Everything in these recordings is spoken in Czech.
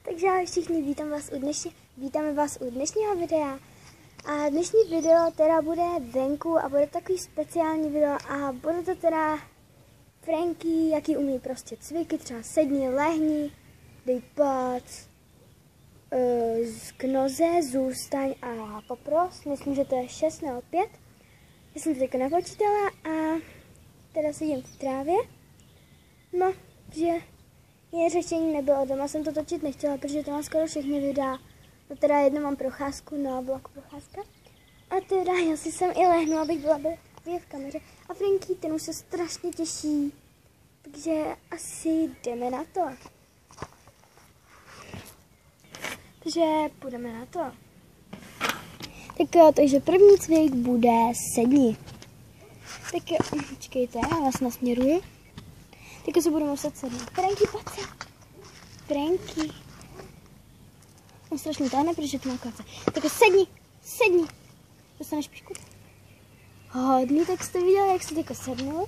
Takže ahoj všichni, vítáme vás u dnešního videa. A dnešní video teda bude venku a bude takový speciální video a bude to teda Franky, jaký umí prostě cviky, třeba sedni, lehni, dej palec, k noze, zůstaň a popros. Myslím, že to je 6 nebo 5. Já jsem to teďka nepočítala a teda sedím v trávě. No, že jiné řešení nebylo, doma jsem to točit nechtěla, protože to mám skoro všechny videa. No teda jedno mám procházku, no byla procházka. A teda já si sem i lehnu, abych byla v kameře. A Franky, ten už se strašně těší. Takže asi jdeme na to. Takže půjdeme na to. Tak jo, takže první cvik bude sedni. Tak jo, počkejte, já vás nasměruji. Teď se budu muset sednout. Franky, pojď se. Franky. On strašně táhne, protože to má klace. Tak sedni. Dostaneš píšku? Hodný, tak jste viděli, jak se teďka sednul.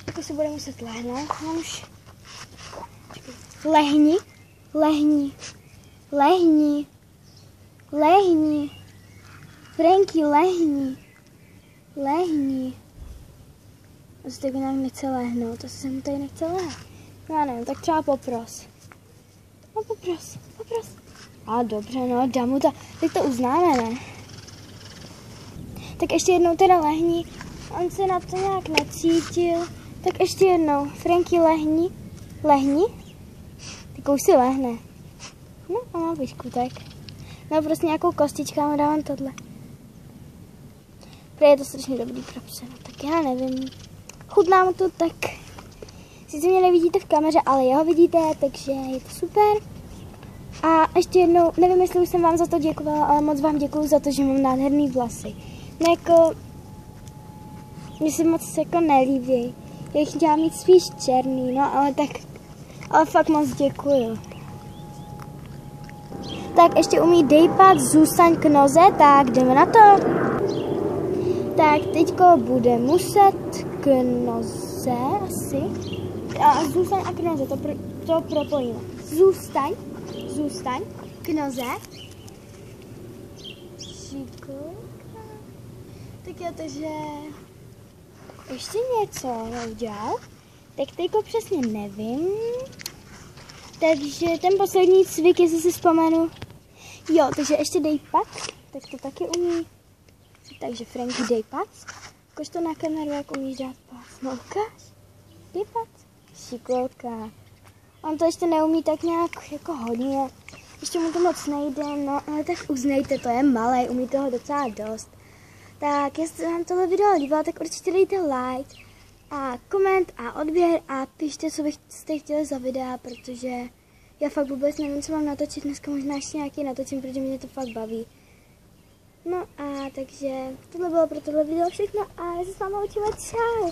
Tak se bude muset lehnout. Mám už. Lehni. Franky, lehni. A se tak nějak nechce lehnout, to se mu tady nechce lehnout. No já nevím, tak třeba popros. No popros. A dobře, no dám mu to, teď to uznáme, ne? Tak ještě jednou teda lehni, on se na to nějak necítil. Tak ještě jednou, Franky, lehni. Tak už si lehne. No a má výšku, tak. No prostě nějakou kostičku, mu dávám tohle. Prý je to strašně dobrý pro psa, no tak já nevím. Chutná mu to tak. Sice mě nevidíte v kameře, ale jeho vidíte, takže je to super. A ještě jednou, nevím, jestli už jsem vám za to děkovala, ale moc vám děkuju za to, že mám nádherný vlasy. No jako, mně se moc jako nelíbí. Já jich chtěla mít spíš černý, no ale fakt moc děkuju. Tak ještě umí dejpat, zůstaň k noze, tak jdeme na to. Tak teďko bude muset k noze asi. A zůstaň a k noze, to propojíme. Zůstaň k noze. Šikulka. Tak jo, takže ještě něco neudělal. Tak teďko přesně nevím. Takže ten poslední cvik, jestli si vzpomenu. Jo, takže ještě dejpat, tak to taky umí. Takže Franky, dej pac. Ukaž to na kameru, jak umíš dát pac. No ukáž. Dej pac. Šikulka. On to ještě neumí tak nějak jako hodně. Ještě mu to moc nejde, no ale tak uznejte, to je malé, umí toho docela dost. Tak jestli vám tohle video líbilo, tak určitě dejte like a koment a odběr a pište, co byste chtěli za videa, protože já fakt vůbec nevím, co mám natočit. Dneska možná ještě nějaký natočím, protože mě to fakt baví. No a takže tohle bylo pro tohle video všechno a já se s vámi učím. Čau!